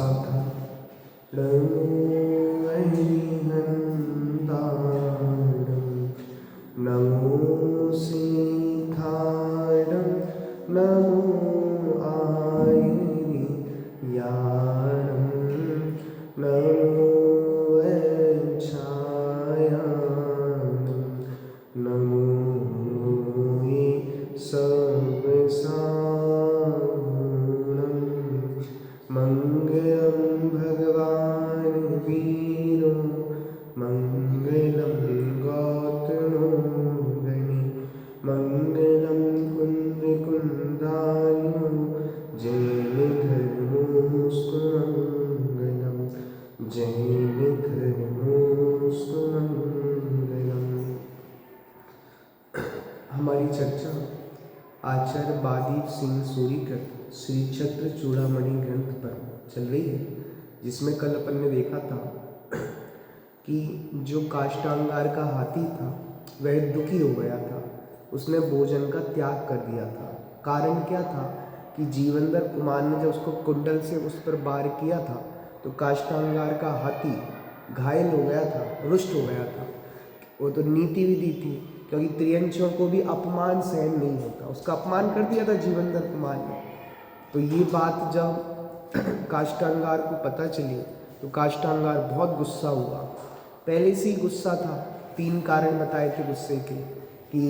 नमो अरिहन्ताणं नमो सिद्धाणं नमो आयर्याणं नमो वैच्छायानं नमो ये सर्वसाहुणं मङ्गलं भगवान् वीरो मङ्गलं गौतमो गणे मङ्गलं कुन्दकुन्दायो जैनधर्मोऽस्तु मङ्गलं जैनधर्मोऽस्तु मङ्गलम्। हमारी चर्चा आचार्य बादीप सिंह सूरीकर श्री छत्र चूड़ामणि ग्रंथ पर चल रही है, जिसमें कल अपन ने देखा था कि जो काष्टांगार का हाथी था वह दुखी हो गया था, उसने भोजन का त्याग कर दिया था। कारण क्या था कि जीवंदर कुमार ने जब उसको कुंडल से उस पर वार किया था तो काष्टांगार का हाथी घायल हो गया था, रुष्ट हो गया था। वो तो नीति विधि थी, क्योंकि त्रियंशियों को भी अपमान सहन नहीं होता, उसका अपमान कर दिया था जीवंदर कुमार ने। तो ये बात जब काष्टांगार को पता चली तो काष्टांगार बहुत गुस्सा हुआ। पहले से ही गुस्सा था, 3 कारण बताए थे गुस्से के कि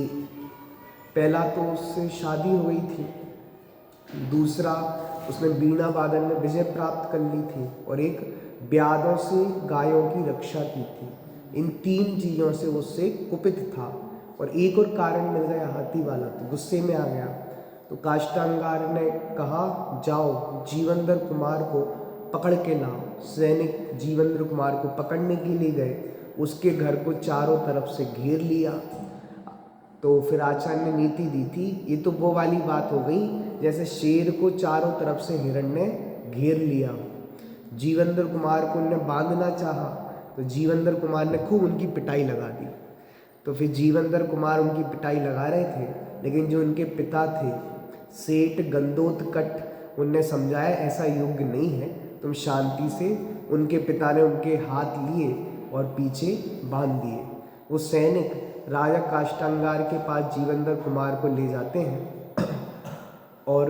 पहला तो उससे शादी हो गई थी, दूसरा उसने बीणा वादन में विजय प्राप्त कर ली थी, और एक ब्यादों से गायों की रक्षा की थी। इन 3 चीज़ों से उससे कुपित था। और एक और कारण मिल गया हाथी वाला, तो गुस्से में आ गया। तो काष्टांगार ने कहा जाओ जीवंदर कुमार को पकड़ के लाओ। सैनिक जीवंदर कुमार को पकड़ने के लिए गए, उसके घर को चारों तरफ से घेर लिया। तो फिर आचार्य ने नीति दी थी, ये तो वो वाली बात हो गई जैसे शेर को चारों तरफ से हिरण ने घेर लिया। जीवंदर कुमार को उन्होंने बांधना चाहा तो जीवंदर कुमार ने खूब उनकी पिटाई लगा दी। तो फिर जीवंदर कुमार उनकी पिटाई लगा रहे थे, लेकिन जो उनके पिता थे सेठ गंदोतकट, उनने समझाया ऐसा योग्य नहीं है, तुम शांति से। उनके पिता ने उनके हाथ लिए और पीछे बांध दिए। वो सैनिक राजा काष्टांगार के पास जीवंदर कुमार को ले जाते हैं और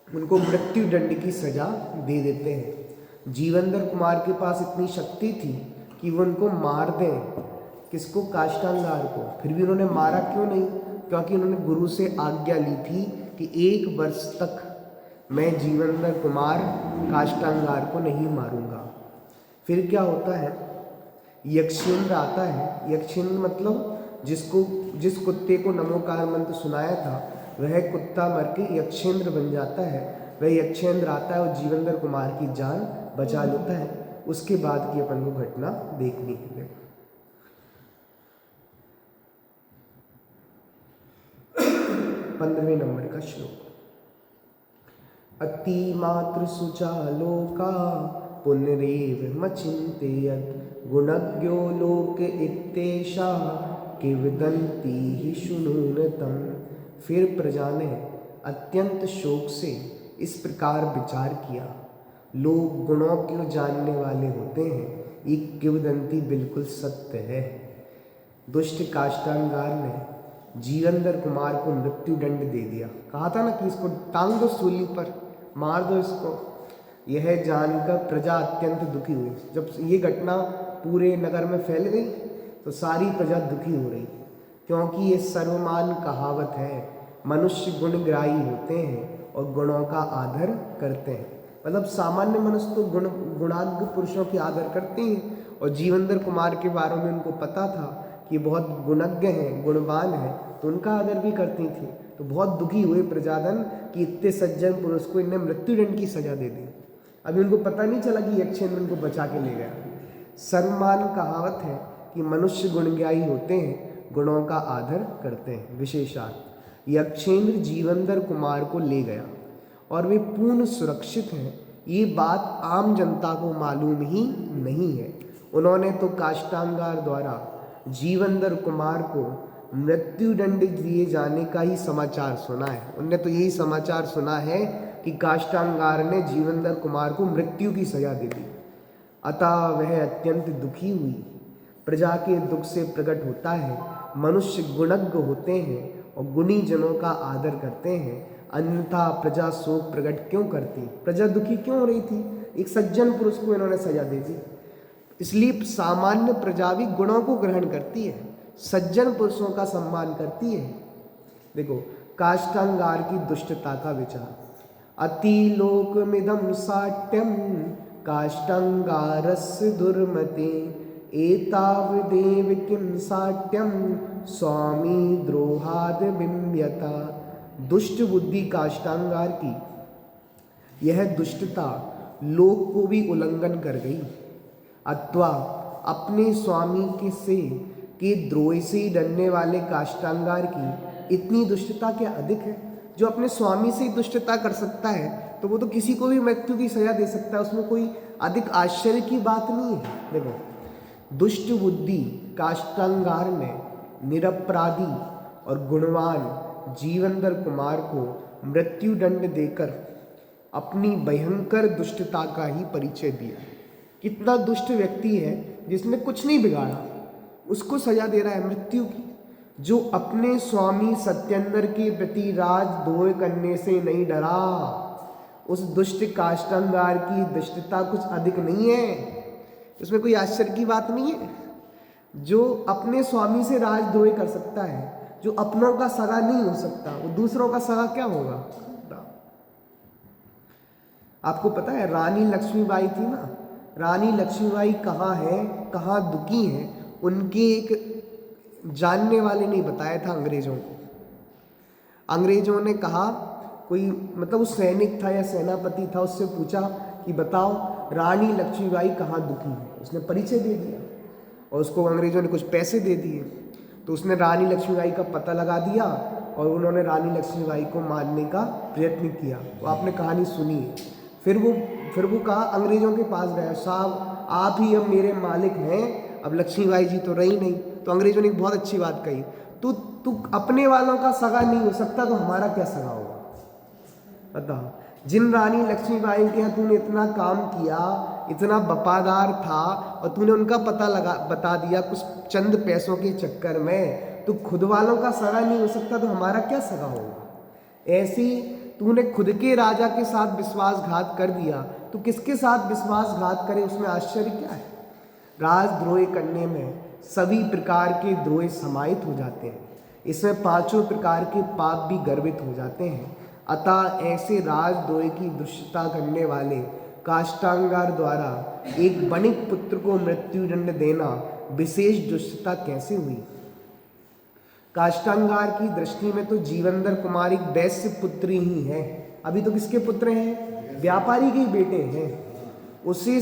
उनको मृत्यु दंड की सजा दे देते हैं। जीवंदर कुमार के पास इतनी शक्ति थी कि वो उनको मार दें, किसको, काष्टांगार को। फिर भी उन्होंने मारा क्यों नहीं? क्योंकि उन्होंने गुरु से आज्ञा ली थी कि 1 वर्ष तक मैं जीवंदर कुमार काष्टांगार को नहीं मारूंगा। फिर क्या होता है, यक्षेंद्र आता है। यक्षेंद्र मतलब जिस कुत्ते को नमोकार मंत्र सुनाया था वह कुत्ता मर के यक्षेंद्र बन जाता है। वह यक्षेंद्र आता है और जीवंदर कुमार की जान बचा लेता है। उसके बाद की अपन को घटना देखनी है। 15वें नंबर का श्लोक। अतिमात्र सुचालोका पुनरेव मचिंतेयत गुणज्ञो लोक इत्येषा किवदंती ही शुनूनतम। फिर प्रजा ने अत्यंत शोक से इस प्रकार विचार किया, लोग गुणों को जानने वाले होते हैं, ये किवदंती बिल्कुल सत्य है। दुष्ट काष्टांगार ने जीवंदर कुमार को मृत्यु दंड दे दिया। कहा था ना कि इसको टांग दो सूली पर, मार दो इसको। यह जानकर प्रजा अत्यंत दुखी हुई। जब ये घटना पूरे नगर में फैल गई तो सारी प्रजा दुखी हो रही, क्योंकि ये सर्वमान कहावत है, मनुष्य गुणग्राही होते हैं और गुणों का आदर करते हैं। मतलब सामान्य मनुष्य तो गुणाज्ञ पुरुषों की आदर करते हैं, और जीवंदर कुमार के बारे में उनको पता था कि बहुत गुणज्ञ हैं, गुणवान हैं, तो उनका आदर भी करती थी। तो बहुत दुखी हुए प्रजाजन कि इतने सज्जन पुरुष को इन्हें मृत्युदंड की सजा दे दी। अभी उनको पता नहीं चला कि यक्षेंद्र उनको बचा के ले गया। सर्वमान कहावत है कि मनुष्य गुणग्राही होते हैं, गुणों का आदर करते हैं। विशेषार्थ, यक्षेंद्र जीवंदर कुमार को ले गया और वे पूर्ण सुरक्षित हैं, ये बात आम जनता को मालूम ही नहीं है। उन्होंने तो काष्टांगार द्वारा जीवंदर कुमार को मृत्यु दंड दिए जाने का ही समाचार सुना है। उनने तो यही समाचार सुना है कि काष्टांगार ने जीवनधर कुमार को मृत्यु की सजा दे दी। अतः वह अत्यंत दुखी हुई। प्रजा के दुख से प्रकट होता है। मनुष्य गुणज्ञ होते हैं और गुणी जनों का आदर करते हैं, अन्यथा प्रजा शोक प्रकट क्यों करती? प्रजा दुखी क्यों हो रही थी? एक सज्जन पुरुष को इन्होंने सजा दे दी। इसलिए सामान्य प्रजा भी गुणों को ग्रहण करती है, सज्जन पुरुषों का सम्मान करती है। देखो, काष्टांगार की दुष्टता का विचार। अति लोकमिदं साट्यम काष्टांगारस्य दुर्मते, एतावदेव किं साट्यम स्वामी द्रोहाद बिम्यता। दुष्ट बुद्धि काष्टांगार की यह दुष्टता लोक को भी उल्लंघन कर गई, अथवा अपने स्वामी के द्रोह से डरने वाले काष्टांगार की इतनी दुष्टता क्या अधिक है? जो अपने स्वामी से दुष्टता कर सकता है तो वो तो किसी को भी मृत्यु की सजा दे सकता है, उसमें कोई अधिक आश्चर्य की बात नहीं है। देखो, दुष्ट बुद्धि काष्टांगार ने निरपराधी और गुणवान जीवनधर कुमार को मृत्यु दंड देकर अपनी भयंकर दुष्टता का ही परिचय दिया। कितना दुष्ट व्यक्ति है जिसने कुछ नहीं बिगाड़ा, उसको सजा दे रहा है मृत्यु की। जो अपने स्वामी सत्येंद्र के प्रति राजद्रोह करने से नहीं डरा, उस दुष्ट काष्टांगार की दुष्टता कुछ अधिक नहीं है, इसमें कोई आश्चर्य की बात नहीं है। जो अपने स्वामी से राजद्रोह कर सकता है, जो अपनों का सगा नहीं हो सकता, वो दूसरों का सगा क्या होगा? आपको पता है रानी लक्ष्मीबाई थी ना, रानी लक्ष्मीबाई कहाँ है, कहाँ दुखी है, उनके एक जानने वाले ने बताया था अंग्रेजों को। अंग्रेजों ने कहा, कोई मतलब वो सैनिक था या सेनापति था, उससे पूछा कि बताओ रानी लक्ष्मीबाई कहाँ दुखी है। उसने परिचय दे दिया और उसको अंग्रेजों ने कुछ पैसे दे दिए, तो उसने रानी लक्ष्मीबाई का पता लगा दिया और उन्होंने रानी लक्ष्मीबाई को मारने का प्रयत्न किया। वो आपने कहानी सुनी है। फिर वो कहा, अंग्रेजों के पास गया, साहब आप ही अब मेरे मालिक हैं, अब लक्ष्मीबाई जी तो रही नहीं। तो अंग्रेजों ने एक बहुत अच्छी बात कही, तू अपने वालों का सगा नहीं हो सकता तो हमारा क्या सगा होगा? बताओ, जिन रानी लक्ष्मीबाई के यहाँ तूने इतना काम किया, इतना वफादार था और तूने उनका पता बता दिया कुछ चंद पैसों के चक्कर में, तो खुद वालों का सगा नहीं हो सकता तो हमारा क्या सगा होगा? ऐसी तूने खुद के राजा के साथ विश्वासघात कर दिया, तो किसके साथ विश्वासघात करे, उसमें आश्चर्य क्या है? राजद्रोह करने में सभी प्रकार के द्रोह समाहित हो जाते हैं, इसमें पांचों प्रकार के पाप भी गर्भित हो जाते हैं। अतः ऐसे राजद्रोह की दुष्टता करने वाले काष्टांगार द्वारा एक वणिक पुत्र को मृत्युदंड देना विशेष दुष्टता कैसे हुई? काष्टांगार की दृष्टि में तो जीवनधर कुमार एक वैश्य पुत्री ही है। अभी तो किसके पुत्र हैं? व्यापारी के बेटे हैं। उसे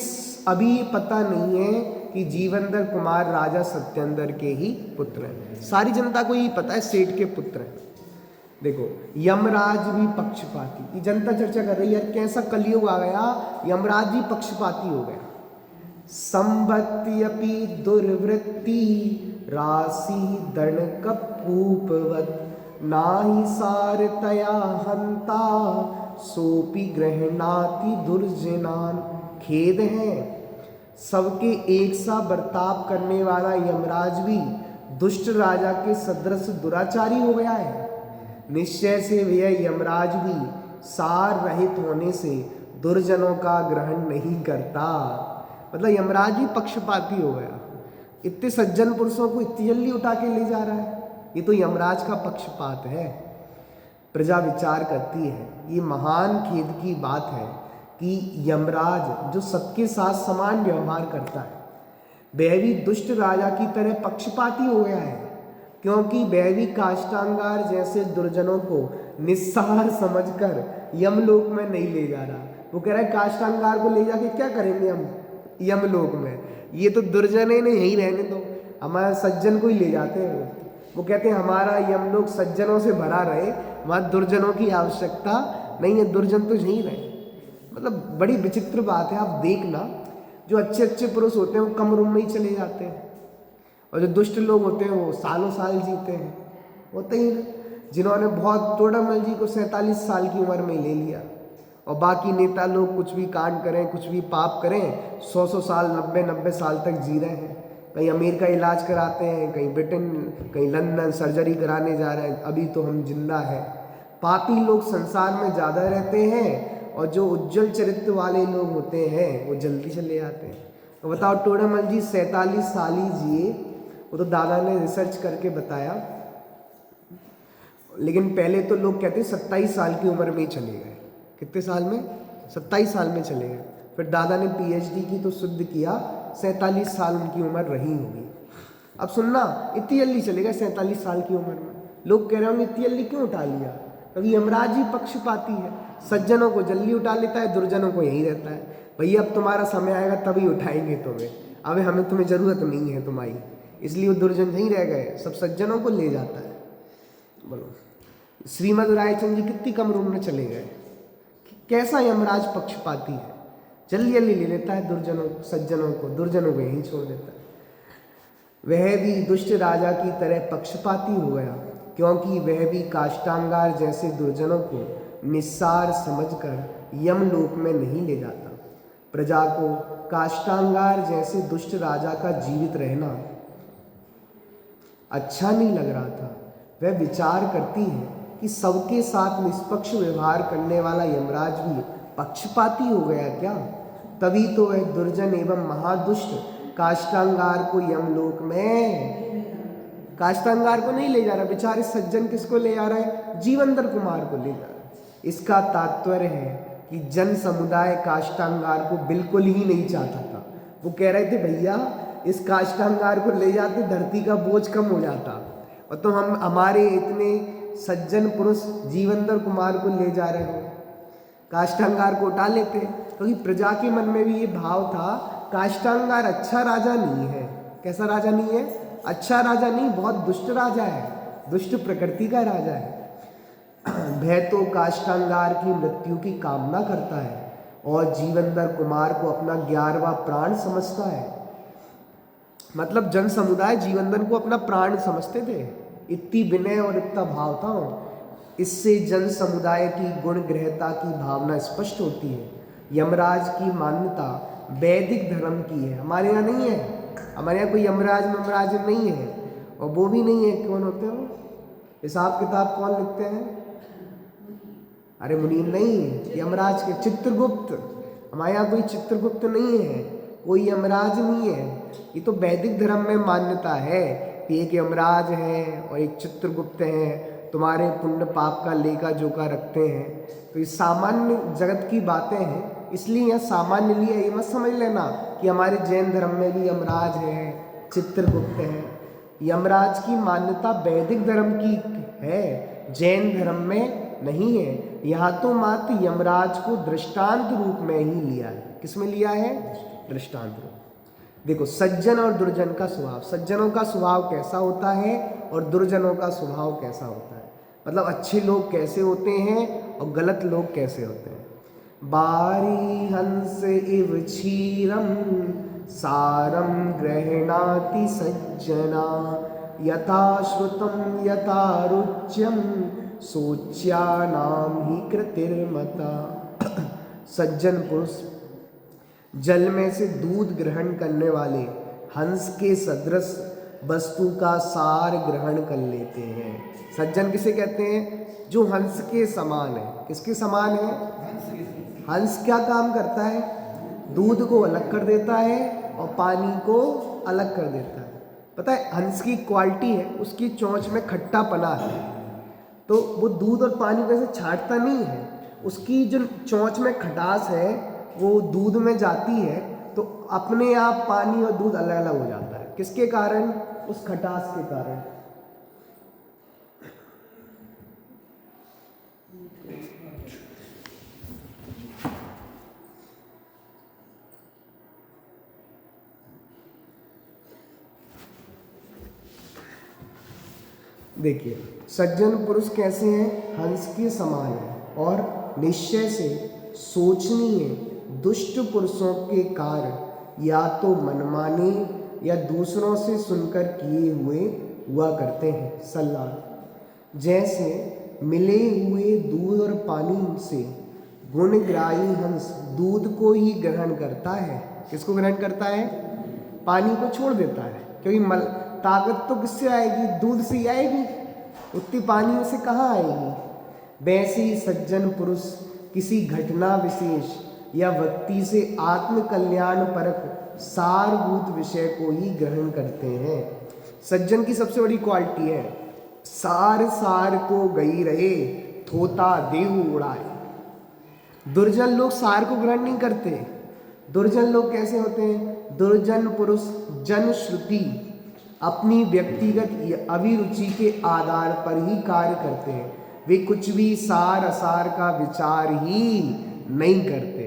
अभी ये पता नहीं है कि जीवनधर कुमार राजा सत्येंद्र के ही पुत्र हैं। सारी जनता को ये पता है सेठ के पुत्र हैं। देखो, यमराज भी पक्षपाती, ये जनता चर्चा कर रही है कैसा कलयुग आ गया, यमराज भी पक्षपाती हो गया। संबत्यपि दुर्वृत्ति राशि दण कपूपवत, नाही सारतया हंता सोपि ग्रहणाति दुर्जनान। खेद है, सबके एक सा बर्ताव करने वाला यमराज भी दुष्ट राजा के सदृश दुराचारी हो गया है। निश्चय से वह यमराज भी सार रहित होने से दुर्जनों का ग्रहण नहीं करता। मतलब यमराज भी पक्षपाती हो गया। इतने सज्जन पुरुषों को इतनी जल्दी उठा के ले जा रहा है, ये तो यमराज का पक्षपात है। प्रजा विचार करती है, ये महान खेद की बात है कि यमराज जो सबके साथ समान व्यवहार करता है, वह भी दुष्ट राजा की तरह पक्षपाती हो गया है, क्योंकि वह भी काष्टांगार जैसे दुर्जनों को निस्सहार समझकर यमलोक में नहीं ले जा रहा। वो कह रहा है काष्टांगार को ले जाके क्या करेंगे हम यमलोक में, ये तो दुर्जन है, यहीं रहने दो, हमारे सज्जन को ही ले जाते हैं। वो कहते हैं हमारा यमलोक सज्जनों से भरा रहे, वहाँ दुर्जनों की आवश्यकता नहीं है, दुर्जन तो यहीं रहे। मतलब बड़ी विचित्र बात है। आप देखना, जो अच्छे अच्छे पुरुष होते हैं वो कम उम्र में ही चले जाते हैं, और जो दुष्ट लोग होते हैं वो सालों साल जीते हैं। होते ही ना, जिन्होंने बहुत, तोड़ामल जी को 47 साल की उम्र में ले लिया, और बाकी नेता लोग कुछ भी कांड करें, कुछ भी पाप करें, 100-100 साल, 90-90 साल तक जी रहे हैं। कहीं अमेरिका इलाज कराते हैं, कहीं ब्रिटेन, कहीं लंदन सर्जरी कराने जा रहे हैं, अभी तो हम जिंदा हैं। पापी लोग संसार में ज़्यादा रहते हैं और जो उज्जवल चरित्र वाले लोग होते हैं वो जल्दी चले जाते हैं। तो बताओ, टोडामल जी 47 साल ही जिए, वो तो दादा ने रिसर्च करके बताया। लेकिन पहले तो लोग कहते 27 साल की उम्र में ही चले गए। कितने साल में? 27 साल में चले गए। फिर दादा ने PhD की तो सिद्ध किया 47 साल उनकी उम्र रही होगी। अब सुनना, इतनी जल्दी चले गए 47 साल की उम्र में। लोग कह रहे होंगे इतनी जल्दी क्यों उठा लिया? क्योंकि यमराज ही पक्षपाती है, सज्जनों को जल्दी उठा लेता है, दुर्जनों को यही रहता है, भैया अब तुम्हारा समय आएगा तभी उठाएंगे तुम्हें, अबे हमें तुम्हें ज़रूरत नहीं है तुम्हारी। इसलिए वो दुर्जन यहीं रह गए, सब सज्जनों को ले जाता है। बोलो, श्रीमद रायचंद जी कितनी कम उम्र में चले गए। कैसा यमराज पक्षपाती है, जल्दी जल्दी ले लेता है दुर्जनों सज्जनों को, दुर्जनों को यहीं छोड़ देता है। वह भी दुष्ट राजा की तरह पक्षपाती हो गया, क्योंकि वह भी काष्टांगार जैसे दुर्जनों को निस्सार समझकर यमलोक में नहीं ले जाता। प्रजा को काष्टांगार जैसे दुष्ट राजा का जीवित रहना अच्छा नहीं लग रहा था। वह विचार करती है कि सबके साथ निष्पक्ष व्यवहार करने वाला यमराज भी पक्षपाती हो गया क्या? तभी तो वह दुर्जन एवं महादुष्ट काष्टांगार को यमलोक में, काष्टांगार को नहीं ले जा रहा, बेचारे सज्जन किसको ले जा रहा है? जीवंदर कुमार को ले जा रहा है। इसका तात्पर्य है कि जन समुदाय काष्टांगार को बिल्कुल ही नहीं चाहता था। वो कह रहे थे भैया इस काष्टांगार को ले जाते तो का बोझ कम हो जाता, और तो हम हमारे इतने सज्जन पुरुष जीवंदर कुमार को ले जा रहे हो, काष्टांगार को उठा लेते। क्योंकि तो प्रजा के मन में भी ये भाव था काष्टांगार अच्छा राजा नहीं है। कैसा राजा नहीं है? अच्छा राजा नहीं, बहुत दुष्ट राजा है, दुष्ट प्रकृति का राजा है। वह तो काष्टांगार की मृत्यु की कामना करता है और जीवंदर कुमार को अपना 11वां प्राण समझता है। मतलब जन समुदाय जीवंदर को अपना प्राण समझते थे, इतनी विनय और इतना भाव था। इससे जन समुदाय की गुण ग्रहता की भावना स्पष्ट होती है। यमराज की मान्यता वैदिक धर्म की है, हमारे यहाँ नहीं है। हमारे यहाँ कोई यमराज ममराज नहीं है, और वो भी नहीं है। कौन होते हैं वो? हिसाब किताब कौन लिखते हैं? अरे मुनीम नहीं है, यमराज के चित्रगुप्त। हमारे यहाँ कोई चित्रगुप्त नहीं है, कोई यमराज नहीं है। ये तो वैदिक धर्म में मान्यता है कि एक यमराज है और एक चित्रगुप्त है, तुम्हारे पुण्य पाप का लेखा जोखा रखते हैं। तो ये सामान्य जगत की बातें हैं, इसलिए यह सामान्य लिए ये मत समझ लेना कि हमारे जैन धर्म में भी यमराज है, चित्रगुप्त है। यमराज की मान्यता वैदिक धर्म की है, जैन धर्म में नहीं है। यहाँ तो मात्र यमराज को दृष्टांत रूप में ही लिया है। किस में लिया है? दृष्टांत रूप। देखो, सज्जन और दुर्जन का स्वभाव, सज्जनों का स्वभाव कैसा होता है और दुर्जनों का स्वभाव कैसा होता है, मतलब अच्छे लोग कैसे होते हैं और गलत लोग कैसे होते हैं। बारी हंस इव क्षीरम सारम गृह्णाति सज्जना, यथा श्रुतम यथा रुच्यम सोच्यानाम ही कृतिर्मता। सज्जन पुरुष जल में से दूध ग्रहण करने वाले हंस के सदृश वस्तु का सार ग्रहण कर लेते हैं। सज्जन किसे कहते हैं? जो हंस के समान है। किसके समान है? हंस क्या काम करता है? दूध को अलग कर देता है और पानी को अलग कर देता है। पता है हंस की क्वालिटी है, उसकी चोंच में खट्टापना है, तो वो दूध और पानी को ऐसे छांटता नहीं है। उसकी जो चोंच में खटास है वो दूध में जाती है, तो अपने आप पानी और दूध अलग अलग हो जाता है। किसके कारण? उस खटास के कारण। देखिए, सज्जन पुरुष कैसे हैं? हंस के समान है और निश्चय से सोचनीय। दुष्ट पुरुषों के कार्य या तो मनमाने या दूसरों से सुनकर किए हुए हुआ करते हैं। सलाह, जैसे मिले हुए दूध और पानी से गुणग्राही हंस दूध को ही ग्रहण करता है। किसको ग्रहण करता है? पानी को छोड़ देता है, क्योंकि ताकत तो किससे आएगी? दूध से ही आएगी, उतनी पानी में से कहाँ आएगी। वैसे ही सज्जन पुरुष किसी घटना विशेष या व्यक्ति से आत्म कल्याण परक सारभूत विषय को ही ग्रहण करते हैं। सज्जन की सबसे बड़ी क्वालिटी है सार सार को गई रहे, थोता देहु उड़ाए। दुर्जन लोग सार को ग्रहण नहीं करते। दुर्जन लोग कैसे होते हैं? दुर्जन पुरुष जन श्रुति अपनी व्यक्तिगत अभिरुचि के आधार पर ही कार्य करते हैं। वे कुछ भी सार असार का विचार ही नहीं करते।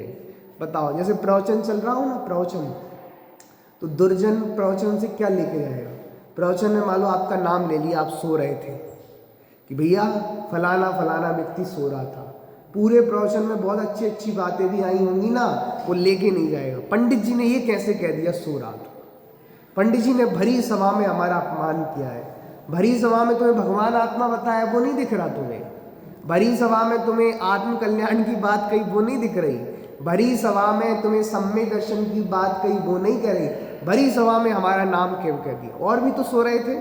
बताओ, जैसे प्रवचन चल रहा हो ना, प्रवचन, तो दुर्जन प्रवचन से क्या लेके जाएगा? प्रवचन में मान लो आपका नाम ले लिया, आप सो रहे थे कि भैया फलाना फलाना व्यक्ति सो रहा था। पूरे प्रवचन में बहुत अच्छी अच्छी बातें भी आई होंगी ना, वो लेके नहीं जाएगा। पंडित जी ने ये कैसे कह दिया सो रहा था? पंडित जी ने भरी सभा में हमारा अपमान किया है। भरी सभा में तुम्हें भगवान आत्मा बताया, वो नहीं दिख रहा तुम्हें। भरी सभा में तुम्हें आत्म कल्याण की बात कही, वो नहीं दिख रही। भरी सभा में तुम्हें सम्यक दर्शन की बात कही, वो नहीं कह रही। भरी सभा में हमारा नाम क्यों कह दिया? और भी तो सो रहे थे,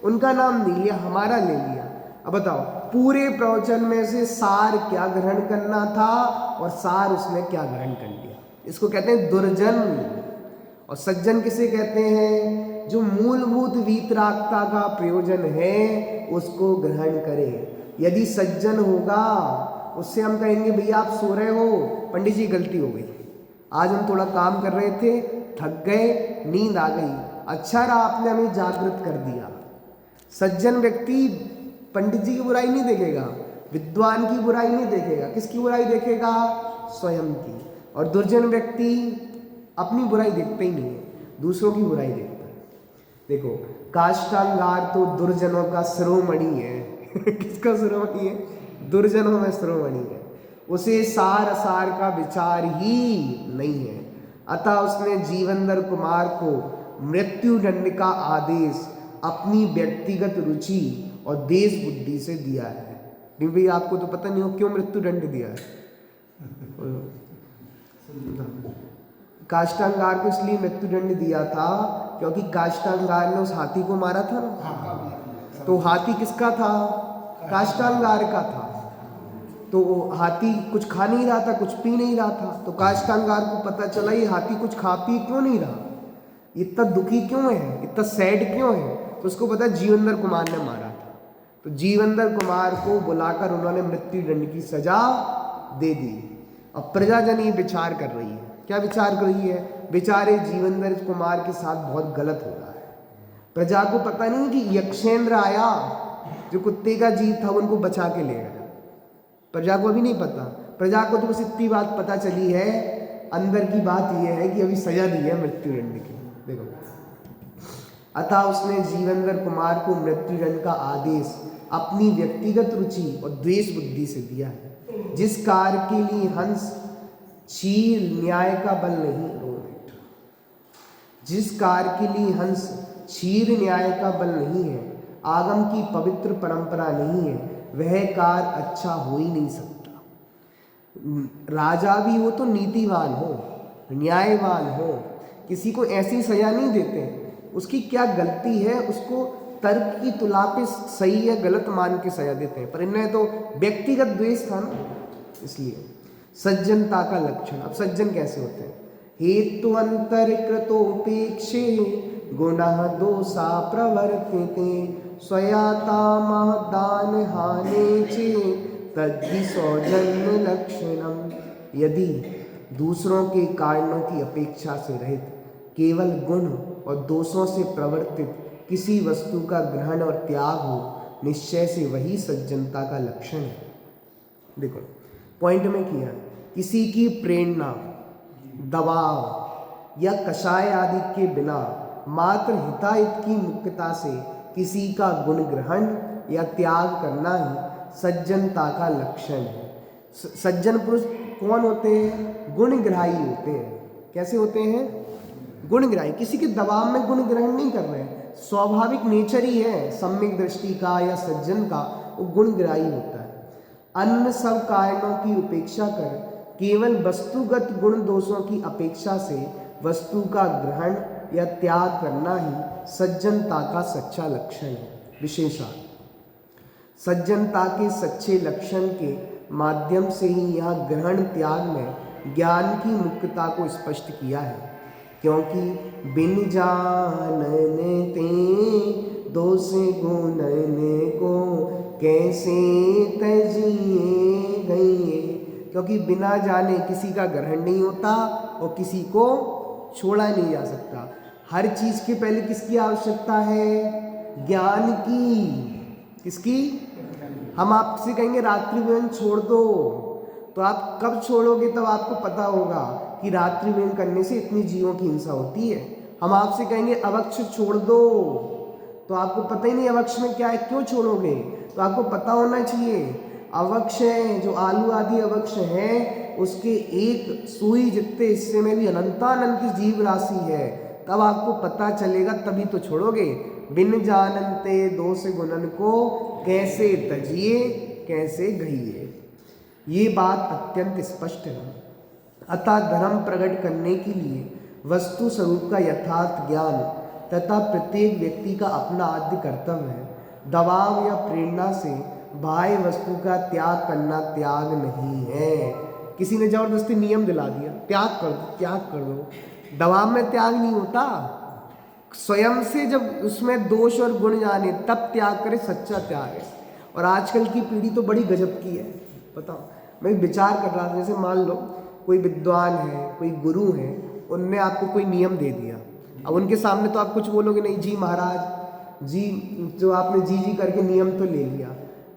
उनका नाम नहीं लिया, हमारा ले लिया। अब बताओ, पूरे प्रवचन में से सार क्या ग्रहण करना था और सार उसने क्या ग्रहण कर लिया? इसको कहते हैं दुर्जन। और सज्जन किसे कहते हैं? जो मूलभूत वीतरागता का प्रयोजन है उसको ग्रहण करे। यदि सज्जन होगा, उससे हम कहेंगे भैया आप सो रहे हो, पंडित जी गलती हो गई, आज हम थोड़ा काम कर रहे थे, थक गए, नींद आ गई, अच्छा रहा आपने हमें जागृत कर दिया। सज्जन व्यक्ति पंडित जी की बुराई नहीं देखेगा, विद्वान की बुराई नहीं देखेगा। किसकी बुराई देखेगा? स्वयं की। और दुर्जन व्यक्ति अपनी बुराई देखते ही नहीं है, दूसरों की बुराई देखता है। देखो, काष्ठांगार तो दुर्जनों का शिरोमणि है। किसका शिरोमणि है? दुर्जनों में शिरोमणि है। उसे सार असार का विचार ही नहीं है। अतः उसने जीवनधर कुमार को मृत्यु दंड का आदेश अपनी व्यक्तिगत रुचि और देश बुद्धि से दिया है। नहीं भाई, आपको तो पता नहीं हो क्यों मृत्यु दंड दिया है। काष्ठांगार को इसलिए मृत्यु दंड दिया था क्योंकि काष्ठांगार ने उस हाथी को मारा था ना। तो हाथी किसका था? काष्ठांगार का था। तो हाथी कुछ खा नहीं रहा था, कुछ पी नहीं रहा था। तो काष्ठांगार को पता चला ये हाथी कुछ खा पी क्यों नहीं रहा, इतना दुखी क्यों है, इतना सैड क्यों है। तो उसको पता जीवनधर कुमार ने मारा था। तो जीवनधर कुमार को बुलाकर उन्होंने मृत्यु दंड की सजा दे दी। अब प्रजाजन ये विचार कर रही है। क्या विचार कर रही है? बेचारे जीवनधर कुमार के साथ बहुत गलत हो रहा है। प्रजा को पता नहीं कि यक्षेंद्र आया, जो कुत्ते का जीव था, उनको बचा के ले गया। प्रजा को अभी नहीं पता। प्रजा को तो बस इतनी बात पता चली है, अंदर की बात यह है कि अभी सजा दी है मृत्यु दंड की। देखो, अतः उसने जीवनधर कुमार को मृत्यु दंड का आदेश अपनी व्यक्तिगत रुचि और द्वेष बुद्धि से दिया है। जिस कार्य के लिए हंस क्षीर न्याय का बल नहीं, जिस कार्य के लिए हंस क्षीर न्याय का बल नहीं है, आगम की पवित्र परंपरा नहीं है, वह कार्य अच्छा हो ही नहीं सकता। राजा भी हो तो नीतिवान हो, न्यायवान हो, किसी को ऐसी सजा नहीं देते। उसकी क्या गलती है उसको तर्क की तुला पे सही या गलत मान के सजा देते हैं। पर इन्हें तो व्यक्तिगत द्वेष था ना, इसलिए। सज्जनता का लक्षण। अब सज्जन कैसे होते हैं? हेतु अंतरिकृतोपेक्षे गुणः दोषा प्रवर्तते स्वयाता महदान हाने चेत् तद्धि सौजन्य लक्षणम। यदि दूसरों के कारणों की अपेक्षा से रहित केवल गुण और दोषों से प्रवर्तित किसी वस्तु का ग्रहण और त्याग हो, निश्चय से वही सज्जनता का लक्षण है। देखो, पॉइंट में किया, किसी की प्रेरणा, दबाव या कषाय आदि के बिना मात्र हिताहित की मुख्यता से किसी का गुण ग्रहण या त्याग करना ही सज्जनता का लक्षण है। सज्जन पुरुष कौन होते हैं? गुणग्राही होते हैं। कैसे होते हैं? गुणग्राही। किसी के दबाव में गुण ग्रहण नहीं कर रहे हैं, स्वाभाविक नेचर ही है सम्यक दृष्टि का या सज्जन का, वो गुणग्राही होता है। अन्य सब कारणों की उपेक्षा कर केवल वस्तुगत गुण दोषों की अपेक्षा से वस्तु का ग्रहण या त्याग करना ही सज्जनता का सच्चा लक्षण है। विशेषार्थ, सज्जनता के सच्चे लक्षण के माध्यम से ही यहाँ ग्रहण त्याग में ज्ञान की मुख्यता को स्पष्ट किया है, क्योंकि बिन जानने ते दोष गुणने को कैसे तजिए गए। क्योंकि बिना जाने किसी का ग्रहण नहीं होता और किसी को छोड़ा नहीं जा सकता। हर चीज के पहले किसकी आवश्यकता है? ज्ञान की। किसकी? हम आपसे कहेंगे रात्रि भोजन छोड़ दो, तो आप कब छोड़ोगे? तब आपको पता होगा कि रात्रि भोजन करने से इतनी जीवों की हिंसा होती है। हम आपसे कहेंगे अवक्ष छोड़ दो, तो आपको पता ही नहीं अवक्ष में क्या है, क्यों छोड़ोगे? तो आपको पता होना चाहिए अवक्ष है, जो आलू आदि अवक्ष है, उसके एक सुई जितने हिस्से में भी अनंतानंत जीव राशि है, तब आपको पता चलेगा, तभी तो छोड़ोगे। बिन जानते दोष गुणन को कैसे तजिए कैसे गहिए। ये बात अत्यंत स्पष्ट है। अतः धर्म प्रकट करने के लिए वस्तु स्वरूप का यथार्थ ज्ञान तथा प्रत्येक व्यक्ति का अपना आद्य कर्तव्य है। दबाव या प्रेरणा से बाह्य वस्तु का त्याग करना त्याग नहीं है। किसी ने जबरदस्ती नियम दिला दिया, त्याग कर दो, त्याग कर दो, दबाव में त्याग नहीं होता। स्वयं से जब उसमें दोष और गुण जाने तब त्याग करे, सच्चा त्याग है। और आजकल की पीढ़ी तो बड़ी गजब की है। बताओ, मैं विचार कर रहा था, जैसे मान लो कोई विद्वान है, कोई गुरु है, उनने आपको कोई नियम दे दिया। अब उनके सामने तो आप कुछ बोलोगे नहीं, जी महाराज जी, जो आपने जी जी करके नियम तो ले लिया।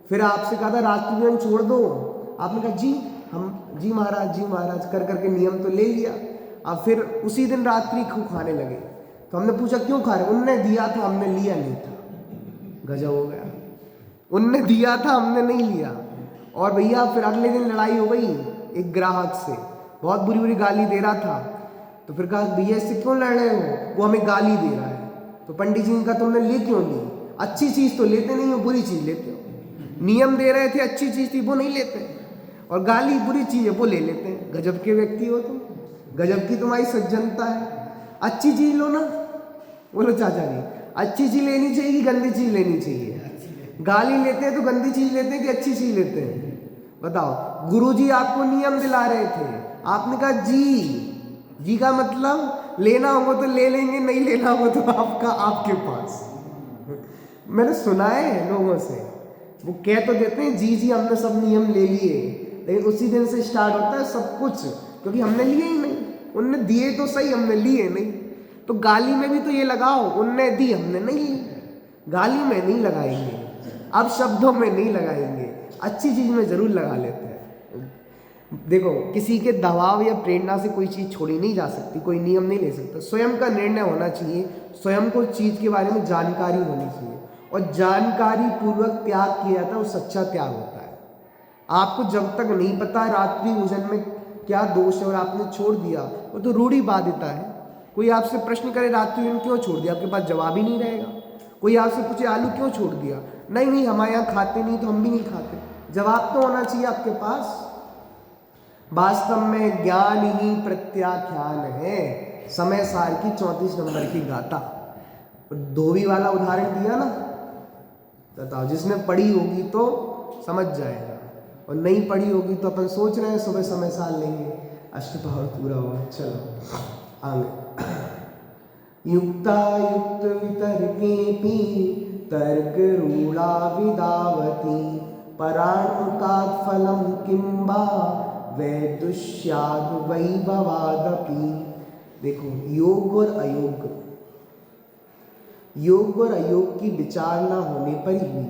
फिर आपसे कहा था रात्रि भोजन छोड़ दो, आपने कहा जी हम जी महाराज कर करके नियम तो ले लिया। अब फिर उसी दिन रात्रि खाने लगे, तो हमने पूछा क्यों खा रहे? उनने दिया था, हमने लिया नहीं था। गजब हो गया, उनने दिया था, हमने नहीं लिया। और भैया फिर अगले दिन लड़ाई हो गई एक ग्राहक से, बहुत बुरी बुरी गाली दे रहा था। तो फिर कहा भैया इससे क्यों लड़ रहे हो? वो हमें गाली दे रहा है। तो पंडित जी ने कहा तुमने ले क्यों ली? अच्छी चीज़ तो लेते नहीं हो, बुरी चीज़ लेते हो। नियम दे रहे थे, अच्छी चीज़ थी वो नहीं लेते, और गाली बुरी चीज़ है वो ले लेते हैं। गजब के व्यक्ति हो तुम, गजब की तुम्हारी सज्जनता है। अच्छी चीज़ लो ना। बोलो चाचा जी, अच्छी चीज़ लेनी चाहिए कि गंदी चीज़ लेनी चाहिए? गाली लेते हैं तो गंदी चीज़ लेते हैं कि अच्छी चीज़ लेते हैं? बताओ। गुरुजी आपको नियम दिला रहे थे, आपने कहा जी का मतलब लेना होगा तो ले लेंगे, नहीं लेना होगा तो आपका आपके पास। मैंने सुना है लोगों से, वो कह तो देते हैं जी हमने सब नियम ले लिए, लेकिन उसी दिन से स्टार्ट होता है सब कुछ, क्योंकि हमने लिए ही नहीं। उनने दिए तो सही, हमने लिए नहीं। तो गाली में भी तो ये लगाओ, उनने दी हमने नहीं ली। गाली में नहीं लगाएंगे, अब शब्दों में नहीं लगाएंगे, अच्छी चीज़ में ज़रूर लगा लेते हैं। देखो, किसी के दबाव या प्रेरणा से कोई चीज़ छोड़ी नहीं जा सकती, कोई नियम नहीं ले सकता। स्वयं का निर्णय होना चाहिए, स्वयं को चीज़ के बारे में जानकारी होनी चाहिए, और जानकारी पूर्वक त्याग किया जाता है वो सच्चा त्याग होता है। आपको जब तक नहीं पता रात्रि भोजन में क्या दोष है और आपने छोड़ दिया, वो तो रूढ़ी बाध्यता है। कोई आपसे प्रश्न करे रात्रि भोजन क्यों छोड़ दिया, आपके पास जवाब ही नहीं रहेगा। कोई आपसे पूछे आलू क्यों छोड़ दिया, नहीं हमारे यहाँ खाते नहीं तो हम भी नहीं खाते, जवाब तो होना चाहिए आपके पास। वास्तव में ज्ञान ही प्रत्याख्यान है, समय सार की 34 नंबर की गाथा। धोबी वाला उदाहरण दिया ना, बताओ, जिसने पढ़ी होगी तो समझ जाएगा, और नहीं पढ़ी होगी तो अपन सोच रहे हैं सुबह समय साल लेंगे, अष्टपहर पूरा हुआ। चलो आगे। युक्ता युक्त वितर्केऽपि तर्क रूढ़ा विदावती पराणुकात् फलं किंबा वैदुष्याद वैभवादपि। देखो, योग और अयोग की विचार न होने पर भी,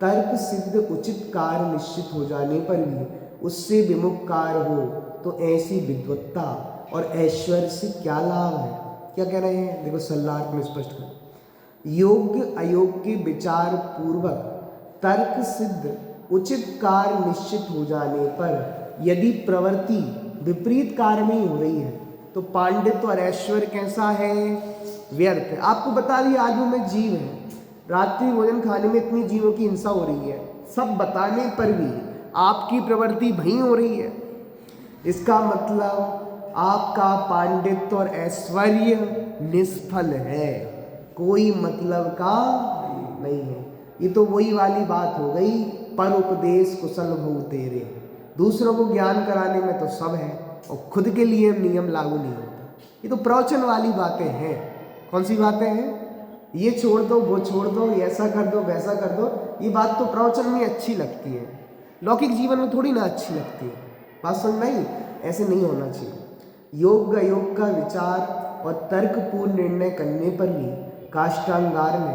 तर्क सिद्ध उचित कार्य निश्चित हो जाने पर भी उससे विमुख कार्य हो, तो ऐसी विद्वत्ता और ऐश्वर्य से क्या लाभ है? क्या कह रहे हैं? देखो सल्लार्थ में स्पष्ट कर, योग अयोग के विचार पूर्वक तर्क सिद्ध उचित कार्य निश्चित हो जाने पर यदि प्रवृत्ति विपरीत कार्य में हो रही है, तो पांडित्य और ऐश्वर्य कैसा है? व्यर्थ है। आपको बता दिया आलू में जीव है, रात्रि भोजन खाने में इतनी जीवों की हिंसा हो रही है, सब बताने पर भी आपकी प्रवृत्ति वहीं हो रही है। इसका मतलब आपका पांडित्य और ऐश्वर्य निष्फल है, कोई मतलब का नहीं है। ये तो वही वाली बात हो गई, पर उपदेश कुशल भऊ तेरे। दूसरों को ज्ञान कराने में तो सब है और खुद के लिए नियम लागू नहीं होता। ये तो प्रवचन वाली बातें हैं। कौन सी बातें हैं? ये छोड़ दो, वो छोड़ दो, ये ऐसा कर दो, वैसा कर दो। ये बात तो प्रवचन में अच्छी लगती है, लौकिक जीवन में थोड़ी ना अच्छी लगती है। बात समझ में आई? ऐसे नहीं होना चाहिए। योग अयोग का विचार और तर्कपूर्ण निर्णय करने पर भी काष्ठांगार ने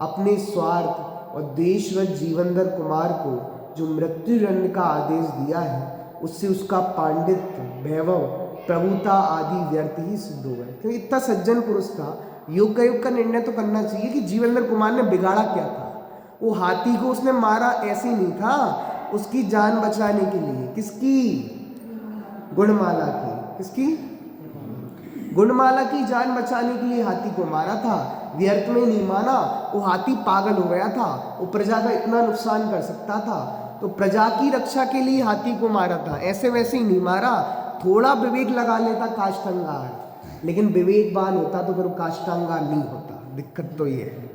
अपने स्वार्थ और देशवत जीवनधर कुमार को जो मृत्यु दंड का आदेश दिया है, उससे उसका पांडित्य, वैभव, प्रभुता आदि व्यर्थ ही सिद्ध हो गए। क्योंकि इतना सज्जन पुरुष था, योग का निर्णय तो करना चाहिए कि जीवनधर कुमार ने बिगाड़ा क्या था। वो हाथी को उसने मारा ऐसे नहीं था, उसकी जान बचाने के लिए। किसकी? गुणमाला की। किसकी? गुणमाला की जान बचाने के लिए हाथी को मारा था, व्यर्थ में नहीं मारा। वो हाथी पागल हो गया था, वो प्रजा का इतना नुकसान कर सकता था, तो प्रजा की रक्षा के लिए हाथी को मारा था, ऐसे वैसे ही नहीं मारा। थोड़ा विवेक लगा लेता काष्ठांगार, लेकिन विवेकवान होता तो फिर वो काष्ठांगार नहीं होता। दिक्कत तो ये है।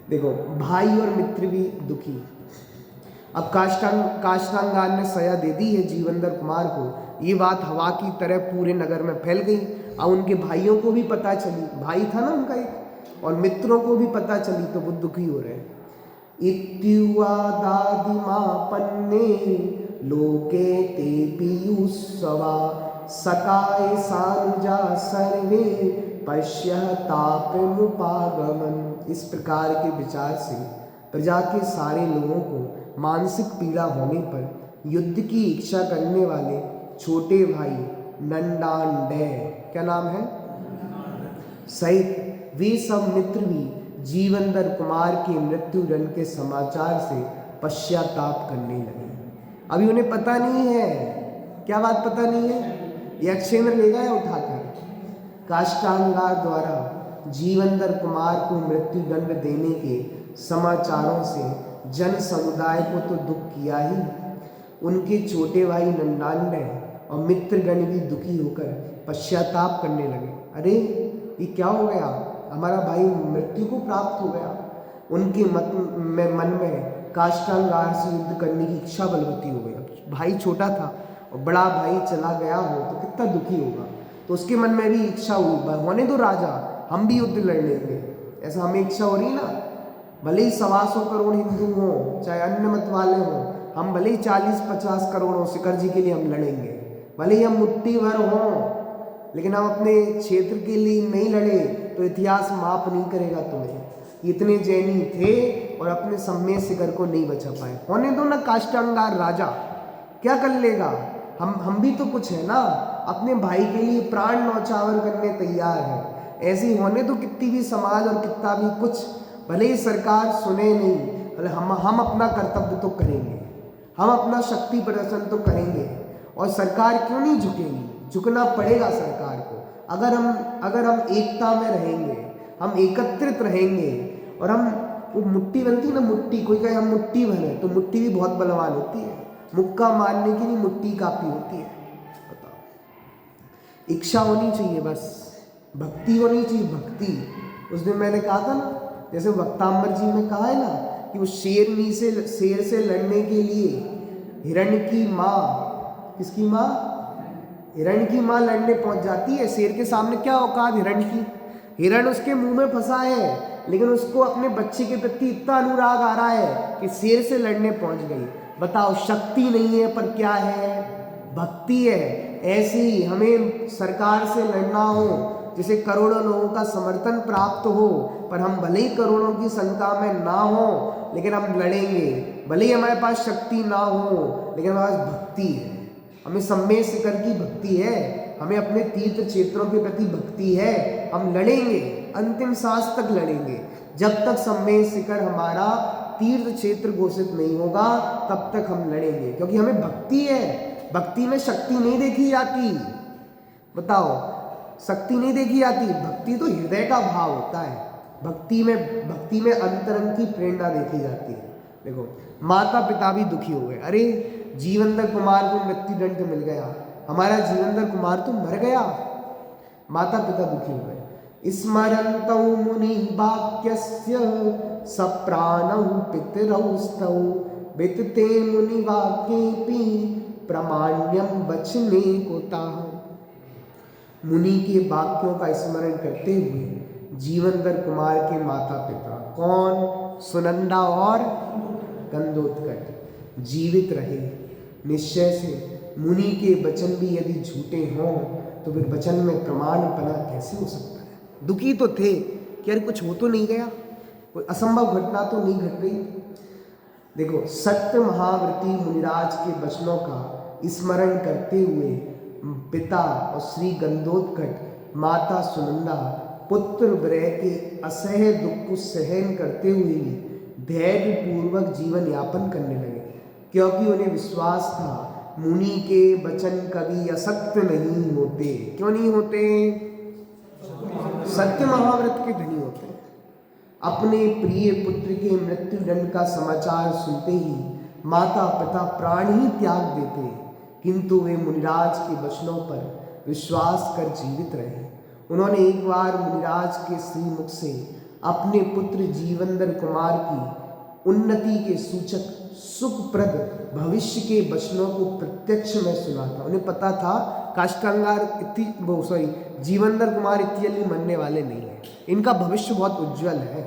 देखो, भाई और मित्र भी दुखी। अब काष्ठांगार ने सजा दे दी है जीवनधर कुमार को। ये बात हवा की तरह पूरे नगर में फैल गई। अब उनके भाइयों को भी पता चली, भाई था ना उनका एक, और मित्रों को भी पता चली, तो वो दुखी हो रहे हैं। इत्युवा दादिमापन्ने लोके ते पीयूषवा सकाय सानुजा सर्वे पश्यतापमुपागमन। इस प्रकार के विचार से प्रजा के सारे लोगों को मानसिक पीड़ा होने पर युद्ध की इच्छा करने वाले छोटे भाई नंदांडे, क्या नाम है, सहित वे सब मित्र भी जीवनधर कुमार के मृत्यु दंड के समाचार से पश्चाताप करने लगे। अभी उन्हें पता नहीं है, क्या बात पता नहीं है? ये अक्षेन्द्र ले गया उठाकर। काष्ठांगार द्वारा जीवनधर कुमार को मृत्यु दंड देने के समाचारों से जन समुदाय को तो दुख किया ही, उनके छोटे भाई नंदांडे और मित्रगण भी दुखी होकर पश्चाताप करने लगे। अरे ये क्या हो गया, हमारा भाई मृत्यु को प्राप्त हो गया। उनके मन में काष्ठांगार से युद्ध करने की इच्छा बलवती हो गई। भाई छोटा था और बड़ा भाई चला गया हो तो कितना दुखी होगा। तो उसके मन में भी इच्छा हुई, होने दो राजा, हम भी युद्ध लड़ लेंगे। ऐसा हमें इच्छा हो रही ना, भले ही 125 करोड़ हिंदू हों, चाहे अन्य मत वाले हों, हम भले ही 40-50 करोड़ हों, शिखर जी के लिए हम लड़ेंगे। भले ही हम मुट्ठी भर हों, लेकिन हम अपने क्षेत्र के लिए नहीं लड़े तो इतिहास माफ नहीं करेगा तुम्हें। इतने जैनी थे और अपने सम्मेद शिखर को नहीं बचा पाए। होने दो ना काष्ठांगार राजा, क्या कर लेगा? हम भी तो कुछ है ना, अपने भाई के लिए प्राण न्यौछावर करने तैयार है। ऐसे ही होने दो कितनी भी समाज और कितना भी कुछ, भले ही सरकार सुने नहीं, भले हम अपना कर्तव्य तो करेंगे, हम अपना शक्ति प्रदर्शन तो करेंगे। और सरकार क्यों नहीं झुकेगी? झुकना पड़ेगा सरकार को। अगर हम एकता में रहेंगे, हम एकत्रित रहेंगे, और हम, वो मुट्ठी बनती है ना, मुट्ठी, कोई कहे हम मुट्ठी भरे, तो मुट्ठी भी बहुत बलवान होती है, मुक्का मारने की भी मुट्ठी काफी होती है। बताओ, इच्छा होनी चाहिए, बस भक्ति होनी चाहिए। भक्ति, उस दिन मैंने कहा था ना, जैसे वक्तांबर जी में कहा है ना कि वो शेर से लड़ने के लिए हिरण की माँ, किसकी माँ? हिरण की माँ लड़ने पहुंच जाती है। शेर के सामने क्या औकात हिरण की? हिरण उसके मुंह में फंसा है, लेकिन उसको अपने बच्चे के प्रति इतना अनुराग आ रहा है कि शेर से लड़ने पहुंच गई। बताओ, शक्ति नहीं है पर क्या है? भक्ति है। ऐसे ही हमें सरकार से लड़ना हो, जिसे करोड़ों लोगों का समर्थन प्राप्त हो, पर हम भले ही करोड़ों की संख्या में ना हो, लेकिन हम लड़ेंगे। भले ही हमारे पास शक्ति ना हो, लेकिन हमारे पास भक्ति है। हमें सम्मेद शिखर की भक्ति है, हमें अपने तीर्थ क्षेत्रों के प्रति भक्ति है। हम लड़ेंगे, अंतिम सांस तक लड़ेंगे। जब तक सम्मेद शिखर हमारा तीर्थ क्षेत्र घोषित नहीं होगा, तब तक हम लड़ेंगे, क्योंकि हमें भक्ति है। भक्ति में शक्ति नहीं देखी जाती। बताओ, शक्ति नहीं देखी जाती, भक्ति तो हृदय का भाव होता है। भक्ति में अंतरंग की प्रेरणा देखी जाती है। देखो, माता पिता भी दुखी हो गए। अरे जीवनधर कुमार को मृत्युदंड मिल गया, हमारा जीवनधर कुमार तो मर गया। माता पिता दुखी हो गए। स्मरन्तौ मुनि वाक्यस्य सप्राणौ पितरौ स्तौ वितते मुनि वाक्येऽपि प्रामाण्यं वचने कुतः। मुनि के वाक्यों का स्मरण करते हुए जीवनधर कुमार के माता पिता कौन, सुनंदा और गंधोत्कच जीवित रहे। निश्चय से मुनि के वचन भी यदि झूठे हों तो फिर वचन में प्रमाणपना कैसे हो सकता है। दुखी तो थे कि यार कुछ हो तो नहीं गया, कोई असंभव घटना तो नहीं घट गई। देखो, सत्य महाव्रती मुनिराज के वचनों का स्मरण करते हुए पिता और श्री गंधोत्कच माता सुनंदा पुत्र विरह के असह्य दुख को सहन करते हुए धैर्य पूर्वक जीवन यापन करने लगे, क्योंकि उन्हें विश्वास था मुनि के वचन कभी असत्य नहीं होते। क्यों नहीं होते? सत्य महाव्रत के धनी होते। अपने प्रिय पुत्र के मृत्यु दंड का समाचार सुनते ही माता पिता प्राण ही त्याग देते, किंतु वे मुनिराज के वचनों पर विश्वास कर जीवित रहे। उन्होंने एक बार मुनिराज के श्रीमुख से अपने पुत्र जीवनधर कुमार की उन्नति के सूचक सुखप्रद भविष्य के वचनों को प्रत्यक्ष में सुना था। उन्हें पता था काष्टांगार जीवनधर कुमार इतनी जल्दी मरने वाले नहीं है, इनका भविष्य बहुत उज्जवल है।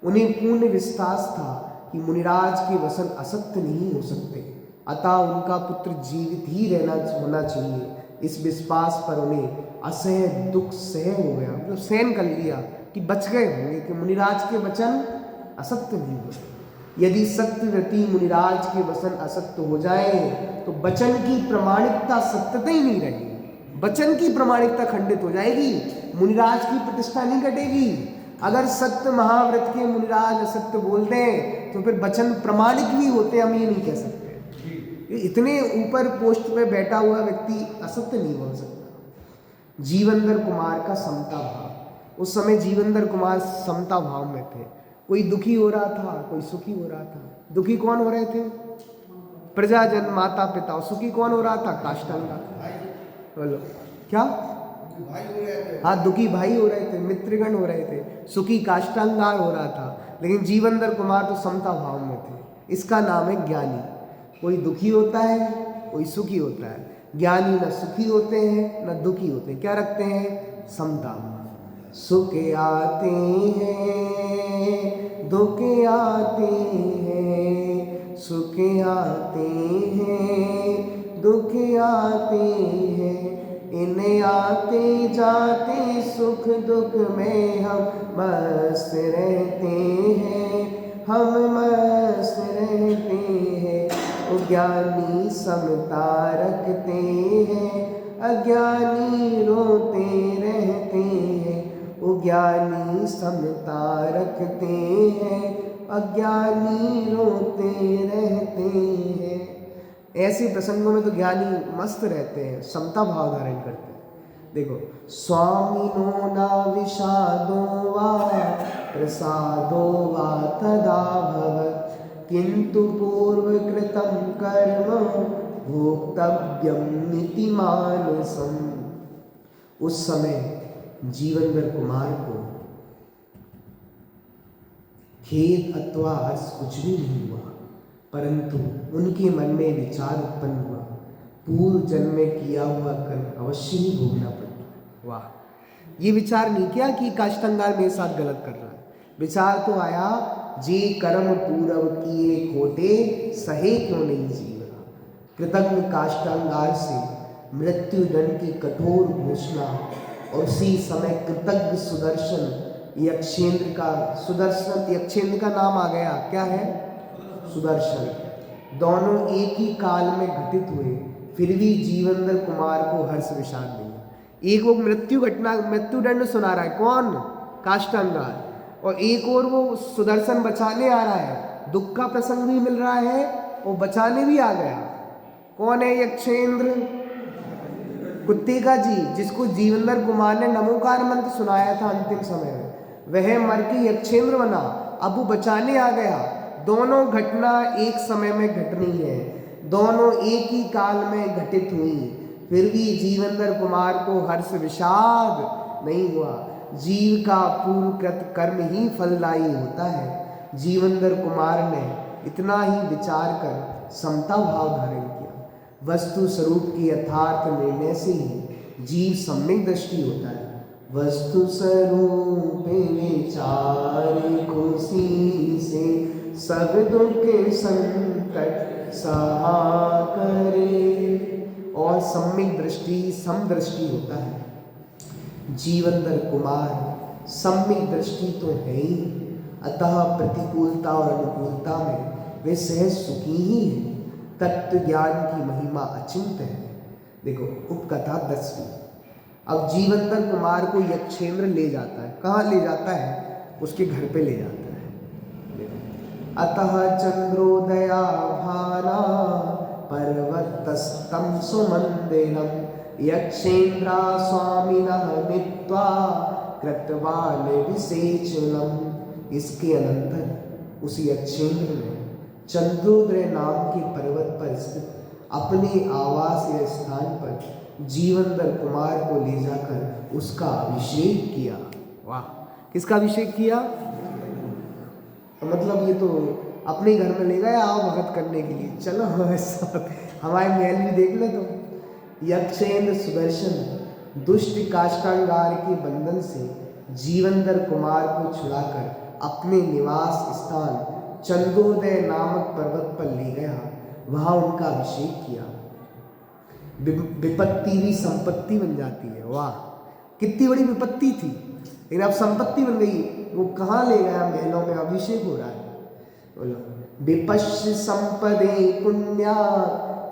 उन्हें पूर्ण विश्वास था कि मुनिराज के वचन असत्य नहीं हो सकते, अतः उनका पुत्र जीवित ही होना चाहिए। इस विश्वास पर उन्हें असह्य दुख सहन हो गया, मतलब सहन कर लिया कि बच गए होंगे, कि मुनिराज के वचन असत्य नहीं होते। यदि सत्यव्रती मुनिराज के वचन असत्य हो जाए तो वचन की प्रामाणिकता सत्यता ही नहीं रहेगी, वचन की प्रामाणिकता खंडित हो जाएगी, मुनिराज की प्रतिष्ठा नहीं घटेगी। अगर सत्य महाव्रत के मुनिराज असत्य बोलते हैं तो फिर वचन प्रामाणिक भी होते, हम ये नहीं कह सकते। इतने ऊपर पोस्ट पे बैठा हुआ व्यक्ति असत्य नहीं बोल सकता। जीवनधर कुमार का समता भाव, उस समय जीवनधर कुमार समता भाव में थे। कोई दुखी हो रहा था, कोई सुखी हो रहा था। दुखी कौन हो रहे थे? प्रजाजन, माता पिता। और सुखी कौन हो रहा था? काष्टांगा। बोलो क्या? हाँ, दुखी भाई हो रहे थे, मित्रगण हो रहे थे, सुखी काष्टांगार हो रहा था। लेकिन जीवनधर कुमार तो समता भाव में थे। इसका नाम है ज्ञानी। कोई दुखी होता है, कोई सुखी होता है। ज्ञानी न सुखी होते हैं न दुखी होते हैं। क्या रखते हैं? समता। सुख आते हैं, दुख आते हैं, सुख आते हैं, दुख आते हैं, इन्हें आते जाते सुख दुख में हम मस्त रहते हैं, हम मस्त रहते हैं। ज्ञानी समता रखते हैं, अज्ञानी रोते रहते हैं। ज्ञानी समता रखते हैं, अज्ञानी रोते रहते हैं। ऐसे प्रसंगों में तो ज्ञानी मस्त रहते हैं, समता भाव धारण करते हैं। देखो, स्वामिनो न विषादो वा प्रसादो वा तदा भवत्, किंतु पूर्वकृतं कर्म भोक्तव्यम इति मानसम्। उस समय जीवनधर कुमार को खेद अथवा हर्ष कुछ भी नहीं हुआ, परंतु उनके मन में विचार उत्पन्न हुआ, पूर्व जन्म में किया हुआ कर्म अवश्य ही भोगना पड़ता। वाह! ये विचार नहीं किया कि काष्टांगार मेरे साथ गलत कर रहा है। विचार तो आया, जे कर्म पूर्व किए खोटे, सहे क्यों नहीं जीवना। कृतज्ञ काष्टांगार से मृत्यु दंड की कठोर घोषणा और उसी समय कृतज्ञ सुदर्शन यक्षेंद्र का नाम आ गया। क्या है? सुदर्शन। दोनों एक ही काल में घटित हुए, फिर भी जीवनधर कुमार को हर्ष विषाद नहीं। एक वो मृत्यु दंड सुना रहा है, कौन? काष्टांगार, और एक और वो सुदर्शन बचाने आ रहा है। दुख का प्रसंग भी मिल रहा है और बचाने भी आ गया। कौन है यक्षेंद्र? कुत्ते का जी, जिसको जीवनधर कुमार ने नमोकार मंत्र सुनाया था अंतिम समय में, वह मर के यक्षेंद्र बना, अब वो बचाने आ गया। दोनों घटना एक समय में घटनी है। दोनों एक ही काल में घटित हुई, फिर भी जीवेंद्र कुमार को हर्ष विषाद नहीं हुआ। जीव का पूर्वकृत कर्म ही फलदायी होता है। जीवेंद्र कुमार ने इतना ही विचार कर समता भाव धारण किया। वस्तु स्वरूप के यथार्थ निर्णय से ही जीव सम्यक दृष्टि होता है। वस्तु स्वरूप विचार खुशी से सब दुख संकट सहा करे। और सम्यक दृष्टि समदृष्टि होता है। जीवेंद्र कुमार सम्यक दृष्टि तो है ही, अतः प्रतिकूलता और अनुकूलता में वे सहज सुखी ही है। तत्व ज्ञान की महिमा अचिंत है। देखो उपकथा 10वीं। अब जीवेंद्र कुमार को यक्षेंद्र ले जाता है। कहाँ ले जाता है? उसके घर पे ले जाता है। अतः चंद्रोदया भाना पर्वतस्थं सुमंदिरम यक्षेंद्रा स्वामिनः नीत्वा कृतवान विसेचनम। इसके अनंतर उस यक्षेंद्र ने चंद्रोदय नाम के पर्वत पर स्थित अपने आवास या स्थान पर जीवेंद्र कुमार को ले जाकर उसका अभिषेक किया। वाह! किसका अभिषेक किया? मतलब ये तो अपने घर में ले गया आओ भगत करने के लिए, चलो हमारे साथ, हमारे महल भी देख लो। तो यक्षेंद्र सुदर्शन दुष्ट काष्ठांगार के बंधन से जीवेंद्र कुमार को छुड़ाकर अपने निवास स्थान चंद्रोदय नामक पर्वत पर ले गया। वहां उनका अभिषेक किया। विपत्ति भी संपत्ति बन जाती है। वाह! कितनी बड़ी विपत्ति थी, लेकिन अब संपत्ति बन गई। वो कहाँ ले गया? महलों में अभिषेक हो रहा है। बोलो विपश्य संपदे पुण्या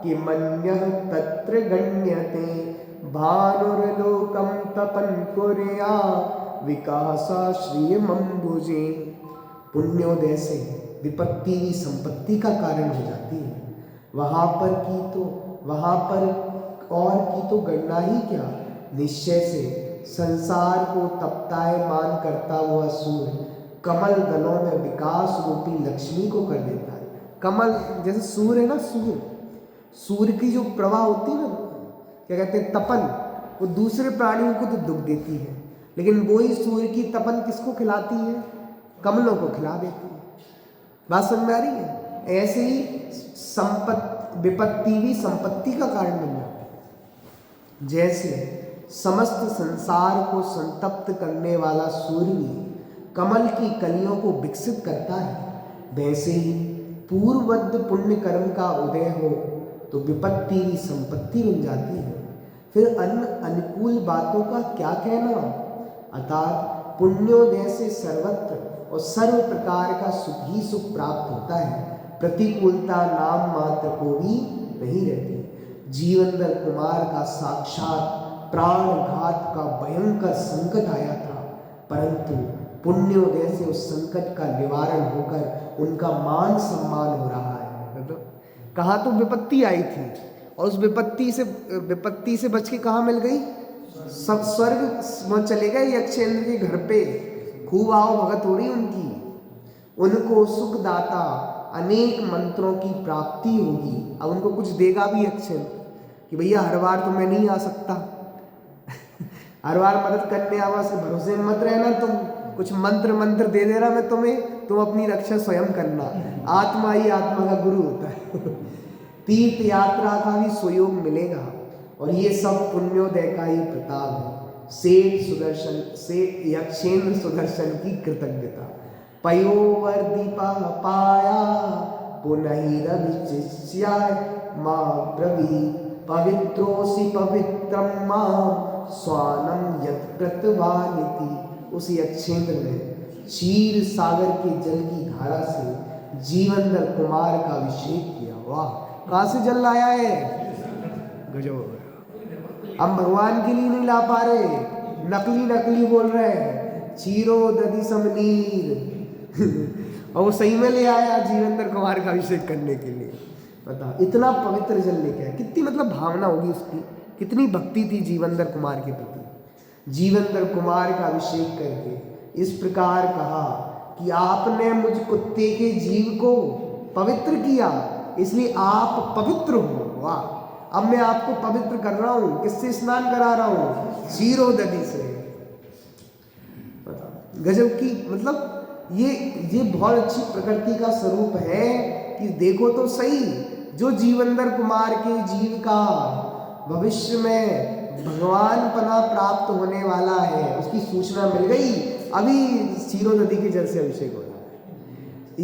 कि मन्यः तत्र गण्यते भानुर्लोकं तपन कुर्या विकासा श्रियमंबुजे। पुण्योदय से विपत्ति भी संपत्ति का कारण हो जाती है। वहाँ पर और की तो गणना ही क्या। निश्चय से संसार को तप्तायमान करता हुआ सूर्य कमल दलों में विकास रूपी लक्ष्मी को कर देता है। कमल जैसे सूर्य है ना, सूर्य की जो प्रभा होती है ना, क्या कहते हैं, तपन, वो दूसरे प्राणियों को तो दुख देती है, लेकिन वही सूर्य की तपन किसको खिलाती है? कमलों को खिला देती है। बात समझ में आ रही है? ऐसे ही विपत्ति भी संपत्ति का कारण बन जाती है। जैसे समस्त संसार को संतप्त करने वाला सूर्य भी कमल की कलियों को विकसित करता है, वैसे ही पूर्ववद्ध पुण्य कर्म का उदय हो तो विपत्ति भी संपत्ति बन जाती है। फिर अन्य अनुकूल बातों का क्या कहना। अर्थात पुण्योदय से सर्वत्र और सर्व प्रकार का सुख ही सुख प्राप्त होता है। प्रतिकूलता नाम मात्र को भी नहीं रहती। जीवेंद्र कुमार का साक्षात प्राणघात का भयंकर संकट आया था, परंतु पुण्योदय से उस संकट का निवारण होकर उनका मान सम्मान हो रहा है। मतलब कहाँ तो विपत्ति आई थी और उस विपत्ति से बच के कहाँ मिल गई? सब स्वर्ग में चले गए। यक्षेंद्र के घर पे खूब आओ भगत हो रही उनकी। उनको सुखदाता अनेक मंत्रों की प्राप्ति होगी। अब उनको कुछ देगा भी यक्षेंद्र कि भैया हर बार तो मैं नहीं आ सकता, हर बार मदद करने आवा से भरोसे में मत रहना, तुम कुछ मंत्र दे दे रहा मैं तुम्हें, तुम अपनी रक्षा स्वयं करना। आत्मा ही आत्मा का गुरु होता है। तीर्थ यात्रा का भी सुयोग मिलेगा और ये सब पुण्योदय का ही प्रताप है। सेठ यक्षेंद्र सुदर्शन की कृतज्ञता। पयोवर्दीपा पाया पुनहिरभिचिष्याय मां ब्रवीत् पवित्रोऽसि पवित्रं मां स्वानम यत्कृतवानिति। उस यक्षेंद्र ने क्षीर सागर के जल की धारा से जीवेंद्र कुमार का अभिषेक किया। वाह! कहाँ से जल लाया है? गजब। हम भगवान के लिए नहीं ला पा रहे, नकली बोल रहे हैं। क्षीरो दधि समनीर और वो सही में ले आया जीवेंद्र कुमार का अभिषेक करने के लिए। बता, इतना पवित्र जल लेके आया। कितनी मतलब भावना होगी उसकी, कितनी भक्ति थी जीवेंद्र कुमार के प्रति। जीवेंद्र कुमार का अभिषेक करके इस प्रकार कहा कि आपने मुझ कुत्ते के जीव को पवित्र किया, इसलिए आप पवित्र हो। वाह, अब मैं आपको पवित्र कर रहा हूं। किससे स्नान करा रहा हूं? क्षीरोदधि से। गजब की, मतलब ये बहुत अच्छी प्रकृति का स्वरूप है कि देखो तो सही, जो जीवंदर कुमार के जीव का भविष्य में भगवान पना प्राप्त होने वाला है, उसकी सूचना मिल गई। अभी क्षीरोदधि के जल से अभिषेक हो रहा है।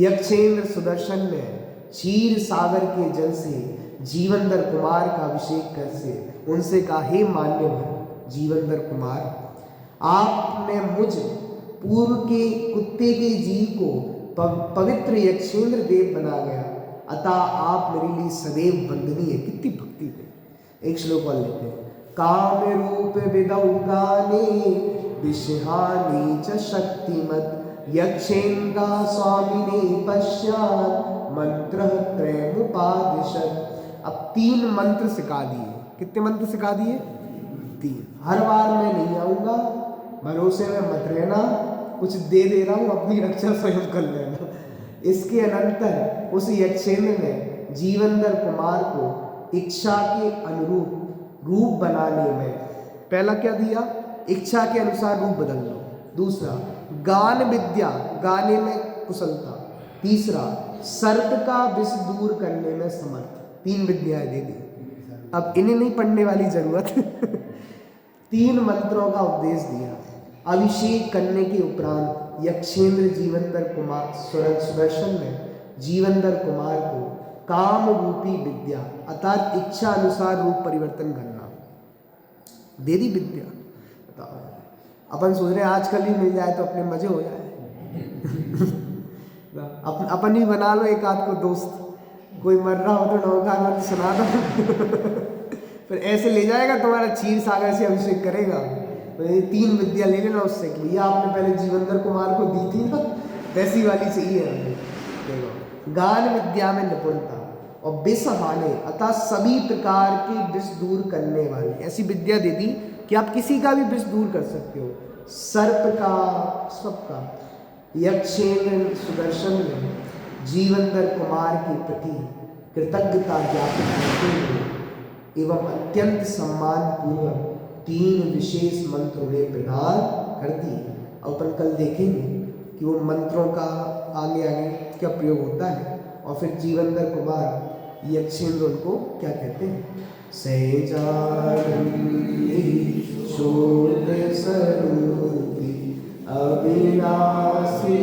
यक्षेंद्र सुदर्शन ने क्षीर सागर के जल से जीवंदर कुमार का अभिषेक कर से उनसे कहा, हे मान्यवर जीवंदर कुमार, आपने मुझ पूर्व के कुत्ते के जीव को पवित्र यक्षेंद्र देव बना गया, अतः आप मेरे लिए सदैव वंदनीय। कितनी भक्ति है। एक श्लोक और लेते हैं। काम रूप विदौ गाने विषहानि च शक्तिमत यक्षेंद्रा स्वामिने पश्चात् मंत्र त्रयमुपादिशत्। अब 3 मंत्र सिखा दिए। कितने मंत्र सिखा दिए? 3। हर बार मैं नहीं आऊंगा, भरोसे में मत रहना, कुछ दे रहा हूं, अपनी रक्षा स्वयं कर लेना। इसके अनंतर उस यक्षेंद्र ने जीवंदर कुमार को इच्छा के अनुरूप रूप बनाने में, पहला क्या दिया? इच्छा के अनुसार रूप बदल लो। दूसरा, गान विद्या, गाने में कुशलता। तीसरा, सर्प का विष दूर करने में समर्थ। 3 विद्याएं दे दी। अब इन्हें नहीं पढ़ने वाली जरूरत 3 मंत्रों का उपदेश दिया। अभिषेक करने के उपरांत यक्षेंद्र जीवंदर कुमार सुदर्शन ने जीवंदर कुमार को काम रूपी विद्या अर्थात इच्छा अनुसार रूप परिवर्तन करना दे दी विद्या। बताओ, अपन सोच रहे हैं आजकल ही मिल जाए तो अपने मजे हो जाए अपन ही बना लो एक आध को दोस्त, कोई मर रहा हो तो नौका सुना दो फिर ऐसे ले जाएगा, तुम्हारा क्षीर सागर से अभिषेक करेगा। तो ये 3 विद्या ले लेना उससे कि भैया आपने पहले जीवंदर कुमार को दी थी ना, वैसी वाली चाहिए। देखो, गान विद्या में निपुणता और विष हाने अतः सभी प्रकार के विष दूर करने वाली ऐसी विद्या दे दी कि आप किसी का भी विष दूर कर सकते हो, सर्प का, सबका। यक्षेंद्र सुदर्शन ने जीवंदर कुमार के प्रति कृतज्ञता ज्ञापित करते हुए एवं अत्यंत सम्मान पूर्वक 3 विशेष मंत्र उन्हें प्रदान कर दिए। और अपन कल देखेंगे कि वो मंत्रों का आगे आगे क्या प्रयोग होता है और फिर जीवंदर कुमार यक्षेंद्र उनको क्या कहते हैं। शोध स्वरूपी अविनाशी